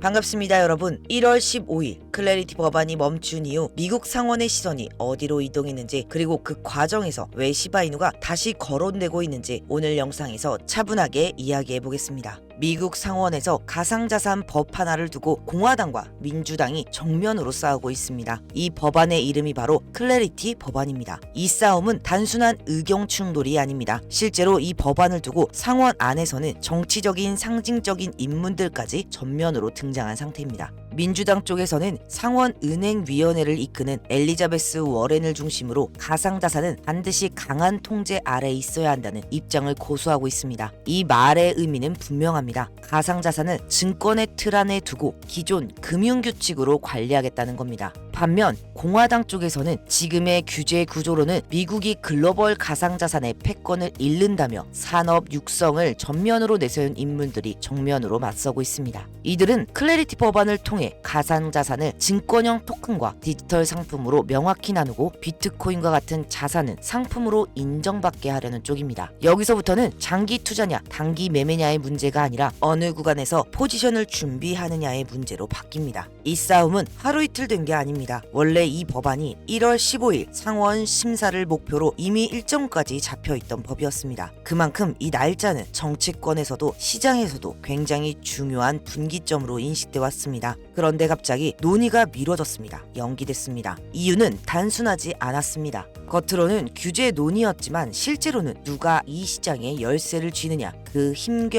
반갑습니다, 여러분. 1월 15일 클래리티 법안이 멈춘 이후 미국 상원의 시선이 어디로 이동했는지, 그리고 그 과정에서 왜 시바이누가 다시 거론되고 있는지 오늘 영상에서 차분하게 이야기해 보겠습니다. 미국 상원에서 가상자산 법 하나를 두고 공화당과 민주당이 정면으로 싸우고 있습니다. 이 법안의 이름이 바로 클래리티 법안입니다. 이 싸움은 단순한 의견 충돌이 아닙니다. 실제로 이 법안을 두고 상원 안에서는 정치적인 상징적인 인물들까지 전면으로 등장한 상태입니다. 민주당 쪽에서는 상원은행위원회를 이끄는 엘리자베스 워렌을 중심으로 가상자산은 반드시 강한 통제 아래에 있어야 한다는 입장을 고수하고 있습니다. 이 말의 의미는 분명합니다. 가상자산은 증권의 틀 안에 두고 기존 금융규칙으로 관리하겠다는 겁니다. 반면 공화당 쪽에서는 지금의 규제 구조로는 미국이 글로벌 가상자산의 패권을 잃는다며 산업 육성을 전면으로 내세운 인물들이 정면으로 맞서고 있습니다. 이들은 클래리티 법안을 통해 가상자산을 증권형 토큰과 디지털 상품으로 명확히 나누고 비트코인과 같은 자산은 상품으로 인정받게 하려는 쪽입니다. 여기서부터는 장기 투자냐 단기 매매냐의 문제가 아니라 어느 구간에서 포지션을 준비하느냐의 문제로 바뀝니다. 이 싸움은 하루 이틀 된 게 아닙니다. 원래 이 법안이 1월 15일 상원 심사를 목표로 이미 일정까지 잡혀있던 법이었습니다. 그만큼 이 날짜는 정치권에서도 시장에서도 굉장히 중요한 분기점으로 인식돼 왔습니다. 그런데 갑자기 논의가 미뤄졌습니다. 연기됐습니다. 이유는 단순하지 않았습니다. 겉으로는 규제 논의였지만 실제로는 누가 이 시장에 열쇠를 쥐느냐, 그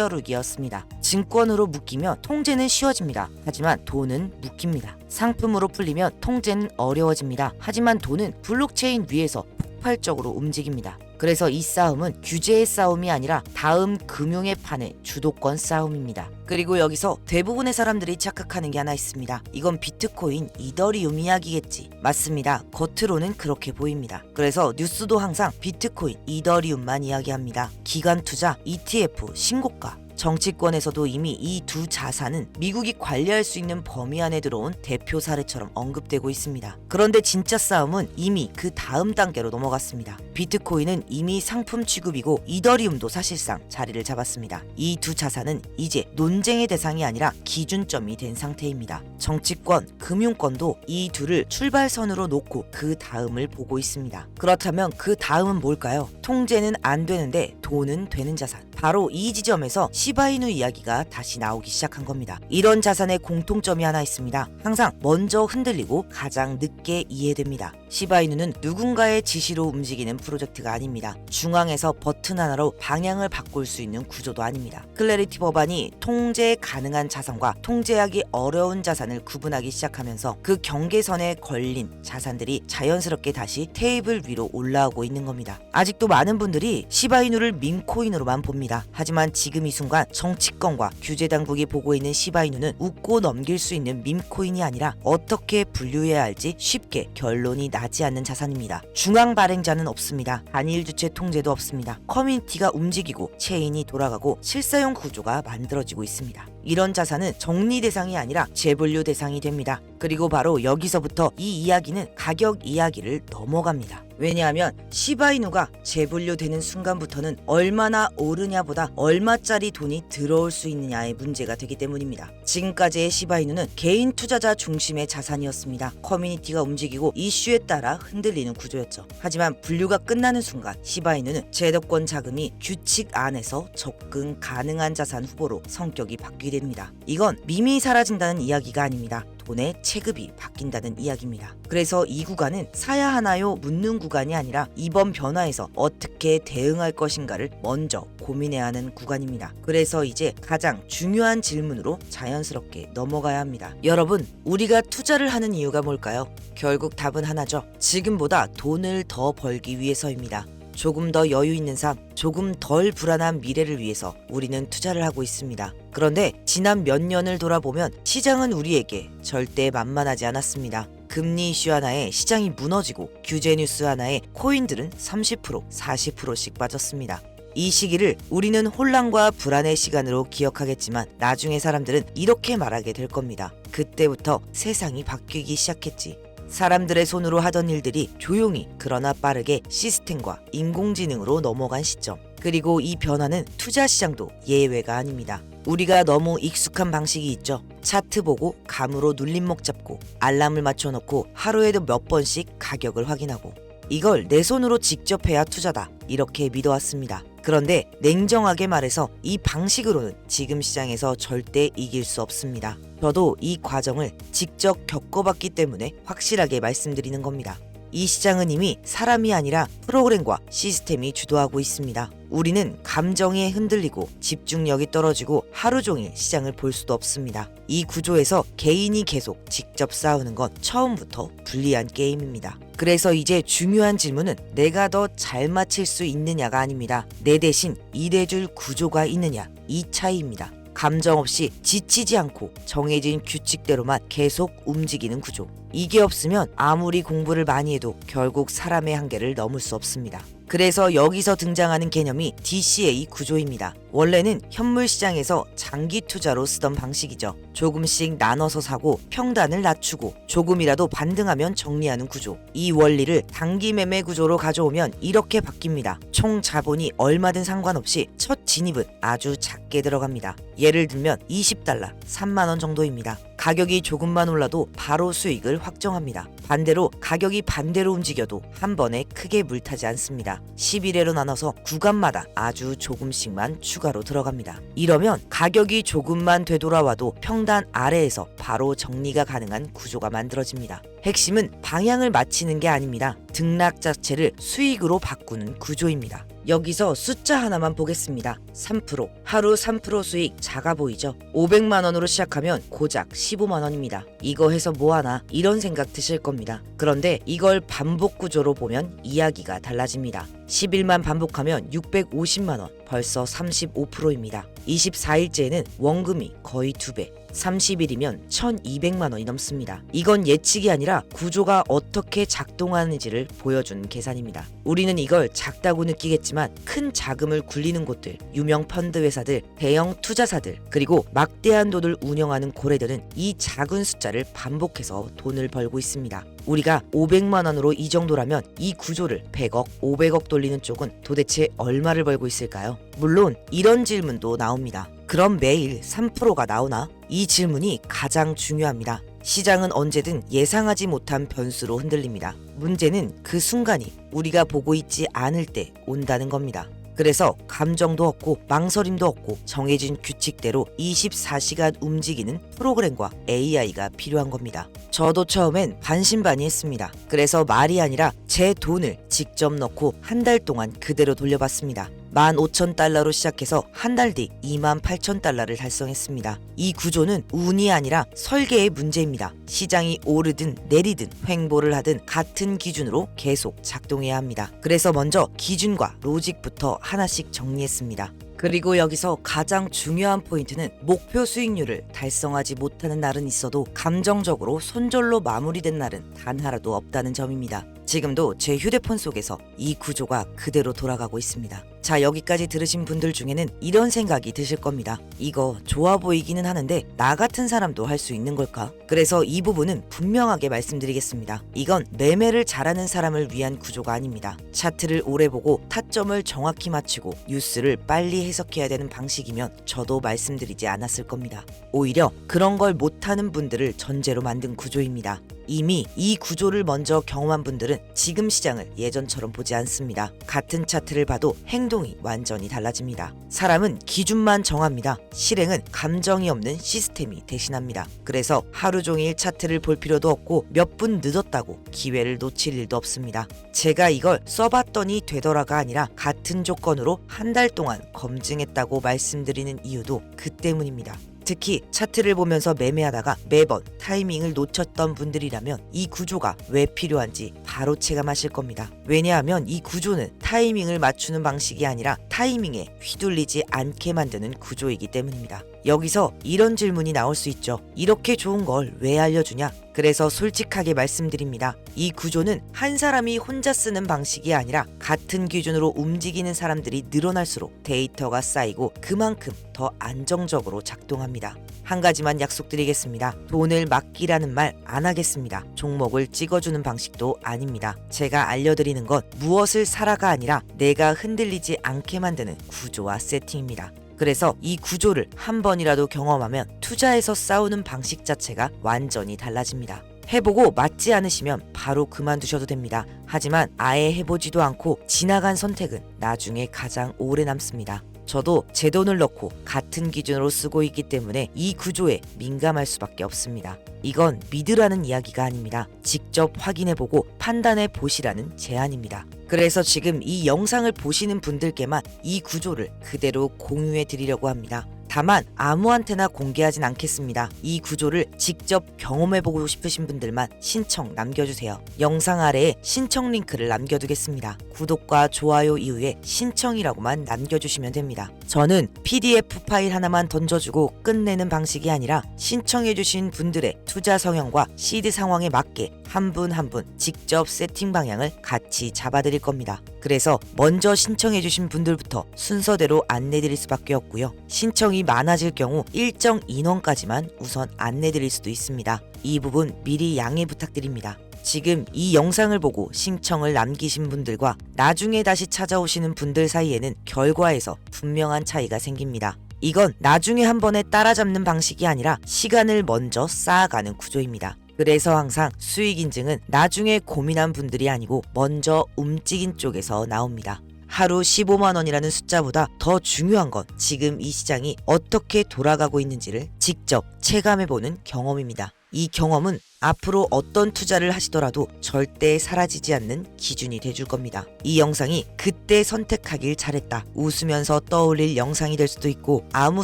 힘겨루기였습니다. 증권으로 묶이면 통제는 쉬워집니다. 하지만 돈은 묶입니다. 상품으로 풀리면 통제는 어려워집니다. 하지만 돈은 블록체인 위에서 폭발적으로 움직입니다. 그래서 이 싸움은 규제의 싸움이 아니라 다음 금융의 판의 주도권 싸움입니다. 그리고 여기서 대부분의 사람들이 착각하는 게 하나 있습니다. 이건 비트코인, 이더리움 이야기겠지. 맞습니다. 겉으로는 그렇게 보입니다. 그래서 뉴스도 항상 비트코인, 이더리움만 이야기합니다. 기관 투자, ETF, 신고가. 정치권에서도 이미 이 두 자산은 미국이 관리할 수 있는 범위 안에 들어온 대표 사례처럼 언급되고 있습니다. 그런데 진짜 싸움은 이미 그 다음 단계로 넘어갔습니다. 비트코인은 이미 상품 취급이고 이더리움도 사실상 자리를 잡았습니다. 이 두 자산은 이제 논쟁의 대상이 아니라 기준점이 된 상태입니다. 정치권, 금융권도 이 둘을 출발선으로 놓고 그 다음을 보고 있습니다. 그렇다면 그 다음은 뭘까요? 통제는 안 되는데 돈은 되는 자산. 바로 이 지점에서 시바이누 이야기가 다시 나오기 시작한 겁니다. 이런 자산의 공통점이 하나 있습니다. 항상 먼저 흔들리고 가장 늦게 이해됩니다. 시바이누는 누군가의 지시로 움직이는 프로젝트가 아닙니다. 중앙에서 버튼 하나로 방향을 바꿀 수 있는 구조도 아닙니다. 클래리티 법안이 통제 가능한 자산과 통제하기 어려운 자산을 구분하기 시작하면서 그 경계선에 걸린 자산들이 자연스럽게 다시 테이블 위로 올라오고 있는 겁니다. 아직도 많은 분들이 시바이누를 밈코인으로만 봅니다. 하지만 지금 이 순간 정치권과 규제 당국이 보고 있는 시바이누는 웃고 넘길 수 있는 밈코인이 아니라 어떻게 분류해야 할지 쉽게 결론이 나지 않는 자산입니다. 중앙 발행자는 없습니다. 단일 주체 통제도 없습니다. 커뮤니티가 움직이고 체인이 돌아가고 실사용 구조가 만들어지고 있습니다. 이런 자산은 정리 대상이 아니라 재분류 대상이 됩니다. 그리고 바로 여기서부터 이 이야기는 가격 이야기를 넘어갑니다. 왜냐하면 시바이누가 재분류되는 순간부터는 얼마나 오르냐보다 얼마짜리 돈이 들어올 수 있느냐의 문제가 되기 때문입니다. 지금까지의 시바이누는 개인 투자자 중심의 자산이었습니다. 커뮤니티가 움직이고 이슈에 따라 흔들리는 구조였죠. 하지만 분류가 끝나는 순간 시바이누는 제도권 자금이 규칙 안에서 접근 가능한 자산 후보로 성격이 바뀌게 됩니다. 이건 밈이 사라진다는 이야기가 아닙니다. 돈의 체급이 바뀐다는 이야기입니다. 그래서 이 구간은 사야 하나요? 묻는 구간이 아니라 이번 변화에서 어떻게 대응할 것인가를 먼저 고민해야 하는 구간입니다. 그래서 이제 가장 중요한 질문으로 자연스럽게 넘어가야 합니다. 여러분, 우리가 투자를 하는 이유가 뭘까요? 결국 답은 하나죠. 지금보다 돈을 더 벌기 위해서입니다. 조금 더 여유 있는 삶, 조금 덜 불안한 미래를 위해서 우리는 투자를 하고 있습니다. 그런데 지난 몇 년을 돌아보면 시장은 우리에게 절대 만만하지 않았습니다. 금리 이슈 하나에 시장이 무너지고 규제 뉴스 하나에 코인들은 30%, 40%씩 빠졌습니다. 이 시기를 우리는 혼란과 불안의 시간으로 기억하겠지만 나중에 사람들은 이렇게 말하게 될 겁니다. 그때부터 세상이 바뀌기 시작했지. 사람들의 손으로 하던 일들이 조용히 그러나 빠르게 시스템과 인공지능으로 넘어간 시점. 그리고 이 변화는 투자 시장도 예외가 아닙니다. 우리가 너무 익숙한 방식이 있죠. 차트 보고 감으로 눌림목 잡고 알람을 맞춰놓고 하루에도 몇 번씩 가격을 확인하고 이걸 내 손으로 직접 해야 투자다 이렇게 믿어왔습니다. 그런데 냉정하게 말해서 이 방식으로는 지금 시장에서 절대 이길 수 없습니다. 저도 이 과정을 직접 겪어봤기 때문에 확실하게 말씀드리는 겁니다. 이 시장은 이미 사람이 아니라 프로그램과 시스템이 주도하고 있습니다. 우리는 감정에 흔들리고 집중력이 떨어지고 하루 종일 시장을 볼 수도 없습니다. 이 구조에서 개인이 계속 직접 싸우는 건 처음부터 불리한 게임입니다. 그래서 이제 중요한 질문은 내가 더 잘 맞힐 수 있느냐가 아닙니다. 내 대신 일해줄 구조가 있느냐, 이 차이입니다. 감정 없이 지치지 않고 정해진 규칙대로만 계속 움직이는 구조. 이게 없으면 아무리 공부를 많이 해도 결국 사람의 한계를 넘을 수 없습니다. 그래서 여기서 등장하는 개념이 DCA 구조입니다. 원래는 현물 시장에서 장기 투자로 쓰던 방식이죠. 조금씩 나눠서 사고 평단을 낮추고 조금이라도 반등하면 정리하는 구조. 이 원리를 단기 매매 구조로 가져오면 이렇게 바뀝니다. 총 자본이 얼마든 상관없이 첫 진입은 아주 작게 들어갑니다. 예를 들면 $20, 3만 원 정도입니다. 가격이 조금만 올라도 바로 수익을 확정합니다. 반대로 가격이 반대로 움직여도 한 번에 크게 물타지 않습니다. 11회로 나눠서 구간마다 아주 조금씩만 추가로 들어갑니다. 이러면 가격이 조금만 되돌아와도 평단 아래에서 바로 정리가 가능한 구조가 만들어집니다. 핵심은 방향을 맞추는 게 아닙니다. 등락 자체를 수익으로 바꾸는 구조입니다. 여기서 숫자 하나만 보겠습니다. 3%. 하루 3% 수익 작아 보이죠? 500만 원으로 시작하면 고작 15만 원입니다. 이거 해서 뭐하나 이런 생각 드실 겁니다. 그런데 이걸 반복 구조로 보면 이야기가 달라집니다. 10일만 반복하면 650만 원, 벌써 35%입니다. 24일째에는 원금이 거의 2배. 30일이면 1200만 원이 넘습니다. 이건 예측이 아니라 구조가 어떻게 작동하는지를 보여준 계산입니다. 우리는 이걸 작다고 느끼겠지만 큰 자금을 굴리는 곳들, 유명 펀드 회사들, 대형 투자사들, 그리고 막대한 돈을 운영하는 고래들은 이 작은 숫자를 반복해서 돈을 벌고 있습니다. 우리가 500만 원으로 이 정도라면 이 구조를 100억, 500억 돌리는 쪽은 도대체 얼마를 벌고 있을까요? 물론 이런 질문도 나옵니다. 그럼 매일 3%가 나오나? 이 질문이 가장 중요합니다. 시장은 언제든 예상하지 못한 변수로 흔들립니다. 문제는 그 순간이 우리가 보고 있지 않을 때 온다는 겁니다. 그래서 감정도 없고 망설임도 없고 정해진 규칙대로 24시간 움직이는 프로그램과 AI가 필요한 겁니다. 저도 처음엔 반신반의했습니다. 그래서 말이 아니라 제 돈을 직접 넣고 한 달 동안 그대로 돌려봤습니다. 15,000달러로 시작해서 한 달 뒤 28,000달러를 달성했습니다. 이 구조는 운이 아니라 설계의 문제입니다. 시장이 오르든 내리든 횡보를 하든 같은 기준으로 계속 작동해야 합니다. 그래서 먼저 기준과 로직부터 하나씩 정리했습니다. 그리고 여기서 가장 중요한 포인트는 목표 수익률을 달성하지 못하는 날은 있어도 감정적으로 손절로 마무리된 날은 단 하나도 없다는 점입니다. 지금도 제 휴대폰 속에서 이 구조가 그대로 돌아가고 있습니다. 자, 여기까지 들으신 분들 중에는 이런 생각이 드실 겁니다. 이거 좋아 보이기는 하는데 나 같은 사람도 할 수 있는 걸까? 그래서 이 부분은 분명하게 말씀드리겠습니다. 이건 매매를 잘하는 사람을 위한 구조가 아닙니다. 차트를 오래 보고 타점을 정확히 맞추고 뉴스를 빨리 해석해야 되는 방식이면 저도 말씀드리지 않았을 겁니다. 오히려 그런 걸 못하는 분들을 전제로 만든 구조입니다. 이미 이 구조를 먼저 경험한 분들은 지금 시장을 예전처럼 보지 않습니다. 같은 차트를 봐도 행동이 완전히 달라집니다. 사람은 기준만 정합니다. 실행은 감정이 없는 시스템이 대신합니다. 그래서 하루 종일 차트를 볼 필요도 없고 몇 분 늦었다고 기회를 놓칠 일도 없습니다. 제가 이걸 써봤더니 되더라가 아니라 같은 조건으로 한 달 동안 검증했다고 말씀드리는 이유도 그 때문입니다. 특히 차트를 보면서 매매하다가 매번 타이밍을 놓쳤던 분들이라면 이 구조가 왜 필요한지 바로 체감하실 겁니다. 왜냐하면 이 구조는 타이밍을 맞추는 방식이 아니라 타이밍에 휘둘리지 않게 만드는 구조이기 때문입니다. 여기서 이런 질문이 나올 수 있죠. 이렇게 좋은 걸 왜 알려주냐? 그래서 솔직하게 말씀드립니다. 이 구조는 한 사람이 혼자 쓰는 방식이 아니라 같은 기준으로 움직이는 사람들이 늘어날수록 데이터가 쌓이고 그만큼 더 안정적으로 작동합니다. 한 가지만 약속드리겠습니다. 돈을 맡기라는 말 안 하겠습니다. 종목을 찍어주는 방식도 아닙니다. 제가 알려드리는 건 무엇을 사라가 아니라 내가 흔들리지 않게 만드는 구조와 세팅입니다. 그래서 이 구조를 한 번이라도 경험하면 투자에서 싸우는 방식 자체가 완전히 달라집니다. 해보고 맞지 않으시면 바로 그만두셔도 됩니다. 하지만 아예 해보지도 않고 지나간 선택은 나중에 가장 오래 남습니다. 저도 제 돈을 넣고 같은 기준으로 쓰고 있기 때문에 이 구조에 민감할 수밖에 없습니다. 이건 믿으라는 이야기가 아닙니다. 직접 확인해보고 판단해 보시라는 제안입니다. 그래서 지금 이 영상을 보시는 분들께만 이 구조를 그대로 공유해 드리려고 합니다. 다만 아무한테나 공개하진 않겠습니다. 이 구조를 직접 경험해보고 싶으신 분들만 신청 남겨주세요. 영상 아래에 신청 링크를 남겨두겠습니다. 구독과 좋아요 이후에 신청이라고만 남겨주시면 됩니다. 저는 PDF 파일 하나만 던져주고 끝내는 방식이 아니라 신청해주신 분들의 투자 성향과 시드 상황에 맞게 한 분 한 분 직접 세팅 방향을 같이 잡아드릴 겁니다. 그래서 먼저 신청해주신 분들부터 순서대로 안내드릴 수밖에 없고요. 신청이 많아질 경우 일정 인원까지만 우선 안내드릴 수도 있습니다. 이 부분 미리 양해 부탁드립니다. 지금 이 영상을 보고 신청을 남기신 분들과 나중에 다시 찾아오시는 분들 사이에는 결과에서 분명한 차이가 생깁니다. 이건 나중에 한 번에 따라잡는 방식이 아니라 시간을 먼저 쌓아가는 구조입니다. 그래서 항상 수익 인증은 나중에 고민한 분들이 아니고 먼저 움직인 쪽에서 나옵니다. 하루 15만 원이라는 숫자보다 더 중요한 건 지금 이 시장이 어떻게 돌아가고 있는지를 직접 체감해보는 경험입니다. 이 경험은 앞으로 어떤 투자를 하시더라도 절대 사라지지 않는 기준이 돼줄 겁니다. 이 영상이 그때 선택하길 잘했다 웃으면서 떠올릴 영상이 될 수도 있고 아무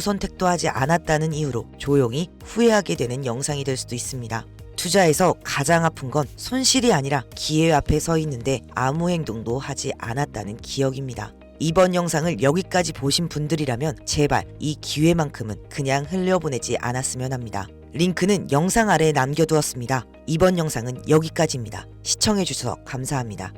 선택도 하지 않았다는 이유로 조용히 후회하게 되는 영상이 될 수도 있습니다. 투자에서 가장 아픈 건 손실이 아니라 기회 앞에 서 있는데 아무 행동도 하지 않았다는 기억입니다. 이번 영상을 여기까지 보신 분들이라면 제발 이 기회만큼은 그냥 흘려보내지 않았으면 합니다. 링크는 영상 아래에 남겨두었습니다. 이번 영상은 여기까지입니다. 시청해주셔서 감사합니다.